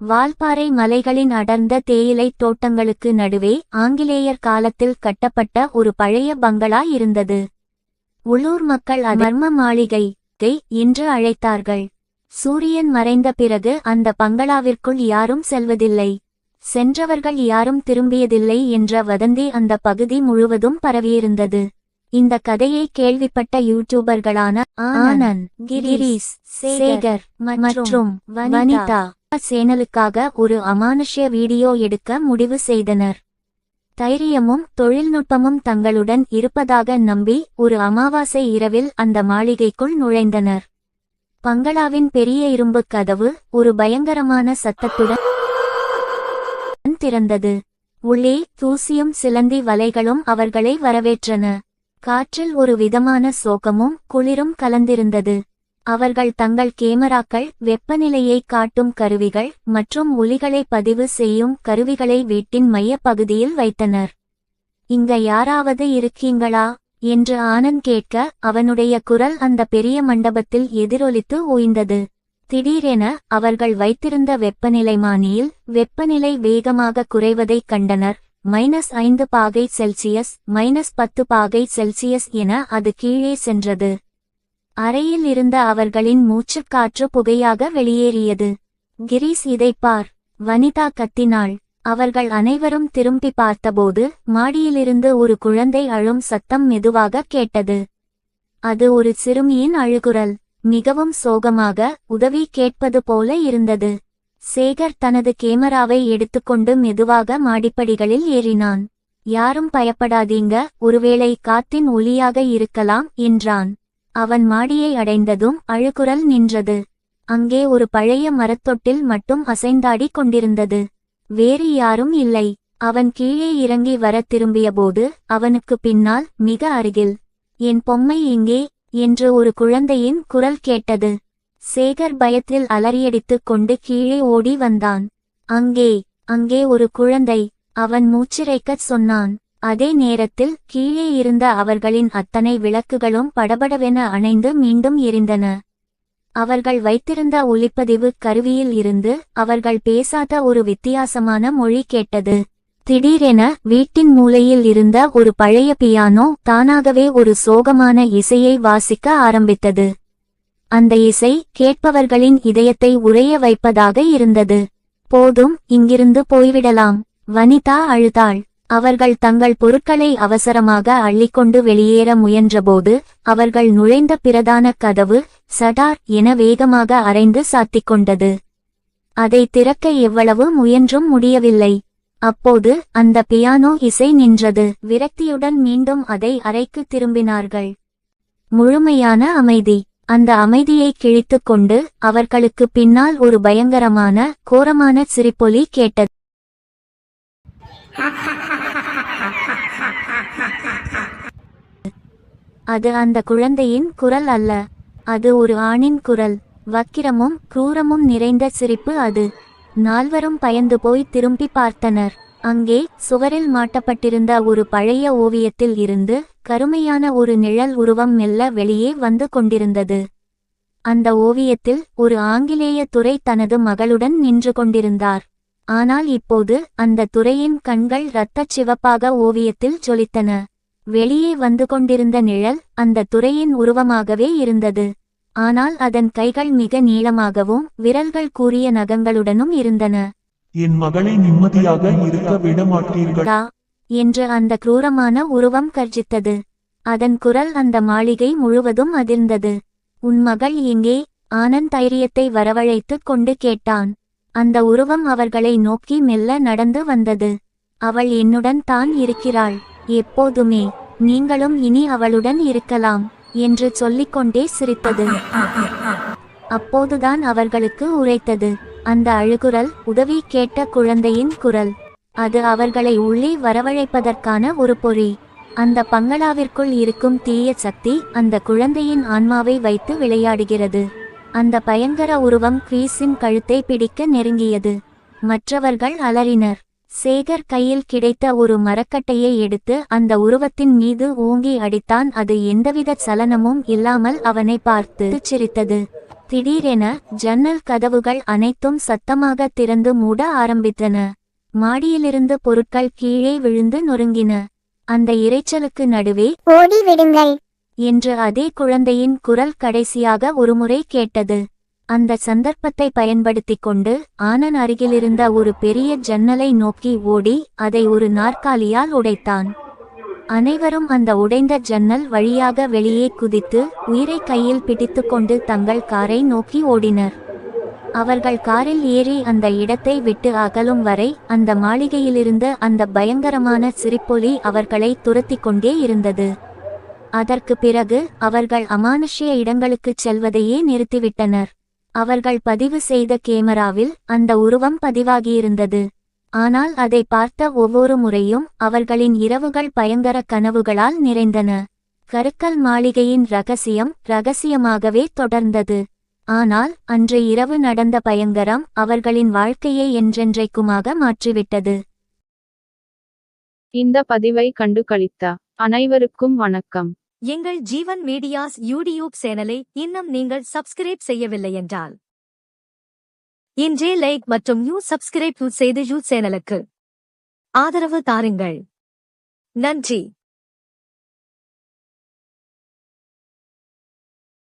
வால்பாறை மலைகளின் அடர்ந்த தேயிலை தோட்டங்களுக்கு நடுவே ஆங்கிலேயர் காலத்தில் கட்டப்பட்ட ஒரு பழைய பங்களா இருந்தது. உள்ளூர் மக்கள் மர்ம மாளிகை என்று அழைத்தார்கள். சூரியன் மறைந்த பிறகு அந்த பங்களாவிற்குள் யாரும் செல்வதில்லை, சென்றவர்கள் யாரும் திரும்பியதில்லை என்ற வதந்தி அந்த பகுதி முழுவதும் பரவியிருந்தது. இந்த கதையை கேள்விப்பட்ட யூடியூபர்களான ஆனந்த், கிரீஷ், சேகர் மற்றும் வனிதா சேனலுக்காக ஒரு அமானுஷ்ய வீடியோ எடுக்க முடிவு செய்தனர். தைரியமும் தொழில்நுட்பமும் தங்களுடன் இருப்பதாக நம்பி ஒரு அமாவாசை இரவில் அந்த மாளிகைக்குள் நுழைந்தனர். பங்களாவின் பெரிய இரும்பு கதவு ஒரு பயங்கரமான சத்தத்துடன் திறந்தது. உள்ளே தூசியும் சிலந்தி வலைகளும் அவர்களை வரவேற்றன. காற்றில் ஒரு விதமான சோகமும் குளிரும் கலந்திருந்தது. அவர்கள் தங்கள் கேமராக்கள், வெப்பநிலையை காட்டும் கருவிகள் மற்றும் ஒலிகளை பதிவு செய்யும் கருவிகளை வீட்டின் மைய பகுதியில் வைத்தனர். இங்க யாராவது இருக்கீங்களா என்று ஆனந்த் கேட்க அவனுடைய குரல் அந்த பெரிய மண்டபத்தில் எதிரொலித்து ஓய்ந்தது. திடீரென அவர்கள் வைத்திருந்த வெப்பநிலைமானியில் வெப்பநிலை வேகமாக குறைவதைக் கண்டனர். -5 பாகை செல்சியஸ், -10 பாகை செல்சியஸ் என அது கீழே சென்றது. அறையில் இருந்த அவர்களின் மூச்சுக்காற்று புகையாக வெளியேறியது. கிரீஷ், இதைப் பார், வனிதா கத்தினாள். அவர்கள் அனைவரும் திரும்பி பார்த்தபோது மாடியிலிருந்து ஒரு குழந்தை அழும் சத்தம் மெதுவாக கேட்டது. அது ஒரு சிறுமியின் அழுகுரல், மிகவும் சோகமாக, உதவி கேட்பது போல இருந்தது. சேகர் தனது கேமராவை எடுத்துக்கொண்டு மெதுவாக மாடிப்படிகளில் ஏறினான். யாரும் பயப்படாதீங்க, ஒருவேளை காத்தின் ஒலியாக இருக்கலாம் என்றான். அவன் மாடியை அடைந்ததும் அழுகுரல் நின்றது. அங்கே ஒரு பழைய மரத்தொட்டில் மட்டும் அசைந்தாடி கொண்டிருந்தது. வேறு யாரும் இல்லை. அவன் கீழே இறங்கி வர திரும்பியபோது அவனுக்கு பின்னால் மிக அருகில், என் பொம்மை எங்கே என்று ஒரு குழந்தையின் குரல் கேட்டது. சேகர் பயத்தில் அலறியடித்துக் கொண்டு கீழே ஓடி வந்தான். அங்கே ஒரு குழந்தை, அவன் மூச்சிறைக்கச் சொன்னான். அதே நேரத்தில் கீழே இருந்த அவர்களின் அத்தனை விளக்குகளும் படபடவென அணைந்து மீண்டும் எரிந்தன. அவர்கள் வைத்திருந்த ஒலிப்பதிவு கருவியில் இருந்து அவர்கள் பேசாத ஒரு வித்தியாசமான மொழி கேட்டது. திடீரென வீட்டின் மூலையில் இருந்த ஒரு பழைய பியானோ தானாகவே ஒரு சோகமான இசையை வாசிக்க ஆரம்பித்தது. அந்த இசை கேட்பவர்களின் இதயத்தை உறைய வைப்பதாக இருந்தது. போதும், இங்கிருந்து போய்விடலாம், வனிதா அழுதாள். அவர்கள் தங்கள் பொருட்களை அவசரமாக அள்ளிக்கொண்டு வெளியேற முயன்றபோது அவர்கள் நுழைந்த பிரதான கதவு சடார் என வேகமாக அரைந்து சாத்திக்கொண்டது. அதை திறக்க எவ்வளவு முயன்றும் முடியவில்லை. அப்போது அந்த பியானோ இசை நின்றது. விரக்தியுடன் மீண்டும் அதை அறைக்கு திரும்பினார்கள். முழுமையான அமைதி. அந்த அமைதியை கிழித்துக் கொண்டு அவர்களுக்கு பின்னால் ஒரு பயங்கரமான கோரமான சிரிப்பொலி கேட்டது. அது அந்த குழந்தையின் குரல் அல்ல, அது ஒரு ஆணின் குரல். வக்கிரமும் क्रूரமும் நிறைந்த சிரிப்பு அது. நால்வரும் பயந்து போய் திரும்பி பார்த்தனர். அங்கே சுவரில் மாட்டப்பட்டிருந்த ஒரு பழைய ஓவியத்தில் இருந்து கருமையான ஒரு நிழல் உருவம் மெல்ல வெளியே வந்து கொண்டிருந்தது. அந்த ஓவியத்தில் ஒரு ஆங்கிலேய துரை தனது மகளுடன் நின்று கொண்டிருந்தார். ஆனால் இப்போது அந்த துரையின் கண்கள் இரத்தச் சிவப்பாக ஓவியத்தில் ஜொலித்தன. வெளியே வந்து கொண்டிருந்த நிழல் அந்த துரையின் உருவமாகவே இருந்தது. ஆனால் அதன் கைகள் மிக நீளமாகவும் விரல்கள் கூரிய நகங்களுடனும் இருந்தன. என் மகளை நிம்மதியாக இருக்க விட மாட்டீர்களா என்று அந்த क्रूரமான உருவம் கர்ஜித்தது. அதன் குரல் அந்த மாளிகை முழுவதும் அதிர்ந்தது. உன் மகள் எங்கே? ஆனந்த் தைரியத்தை வரவழைத்துக் கொண்டு கேட்டான். அந்த உருவம் அவர்களை நோக்கி மெல்ல நடந்து வந்தது. அவள் என்னுடன் தான் இருக்கிறாள், எப்போதுமே, நீங்களும் இனி அவளுடன் இருக்கலாம் என்று சொல்லிக்கொண்டே சிரித்தது. அப்போதுதான் அவர்களுக்கு உரைத்தது. அந்த அழுகுரல் உதவி கேட்ட குழந்தையின் குரல். அது அவர்களை உள்ளே வரவழைப்பதற்கான ஒரு பொறி. அந்த பங்களாவிற்குள் இருக்கும் தீய சக்தி அந்த குழந்தையின் ஆன்மாவை வைத்து விளையாடுகிறது. அந்த பயங்கர உருவம் கிரீஸின் கழுத்தை பிடிக்க நெருங்கியது. மற்றவர்கள் அலறினர். சேகர் கையில் கிடைத்த ஒரு மரக்கட்டையை எடுத்து அந்த உருவத்தின் மீது ஓங்கி அடித்தான். அது எந்தவித சலனமும் இல்லாமல் அவனை பார்த்து சிரித்தது. திடீரென ஜன்னல் கதவுகள் அனைத்தும் சத்தமாக திறந்து மூட ஆரம்பித்தன. மாடியிலிருந்து பொருட்கள் கீழே விழுந்து நொறுங்கின. அந்த இரைச்சலுக்கு நடுவே ஓடி விடுங்கள் என்று அதே குழந்தையின் குரல் கடைசியாக ஒருமுறை கேட்டது. அந்த சந்தர்ப்பத்தை பயன்படுத்திக் கொண்டு ஆனன் அருகிலிருந்த ஒரு பெரிய ஜன்னலை நோக்கி ஓடி அதை ஒரு நாற்காலியால் உடைத்தான். அனைவரும் அந்த உடைந்த ஜன்னல் வழியாக வெளியே குதித்து உயிரை கையில் பிடித்துக்கொண்டு தங்கள் காரை நோக்கி ஓடினர். அவர்கள் காரில் ஏறி அந்த இடத்தை விட்டு அகலும் வரை அந்த மாளிகையிலிருந்து அந்த பயங்கரமான சிரிப்பொலி அவர்களை துரத்திக் கொண்டே இருந்தது. அதற்கு பிறகு அவர்கள் அமானுஷ்ய இடங்களுக்குச் செல்வதையே நிறுத்திவிட்டனர். அவர்கள் பதிவு செய்த கேமராவில் அந்த உருவம் பதிவாகியிருந்தது. ஆனால் அதை பார்த்த ஒவ்வொரு முறையும் அவர்களின் இரவுகள் பயங்கர கனவுகளால் நிறைந்தன. கருக்கல் மாளிகையின் ரகசியமாகவே தொடர்ந்தது. ஆனால் அன்று இரவு நடந்த பயங்கரம் அவர்களின் வாழ்க்கையை என்றென்றைக்குமாக மாற்றிவிட்டது. இந்த பதிவை கண்டு களித்த அனைவருக்கும் வணக்கம். எங்கள் ஜீவன் மீடியாஸ் யூடியூப் சேனலை இன்னும் நீங்கள் சப்ஸ்கிரைப் செய்யவில்லை என்றால் இன்றே லைக் மற்றும் சப்ஸ்கிரைப் செய்து சேனலுக்கு ஆதரவு தாருங்கள். நன்றி.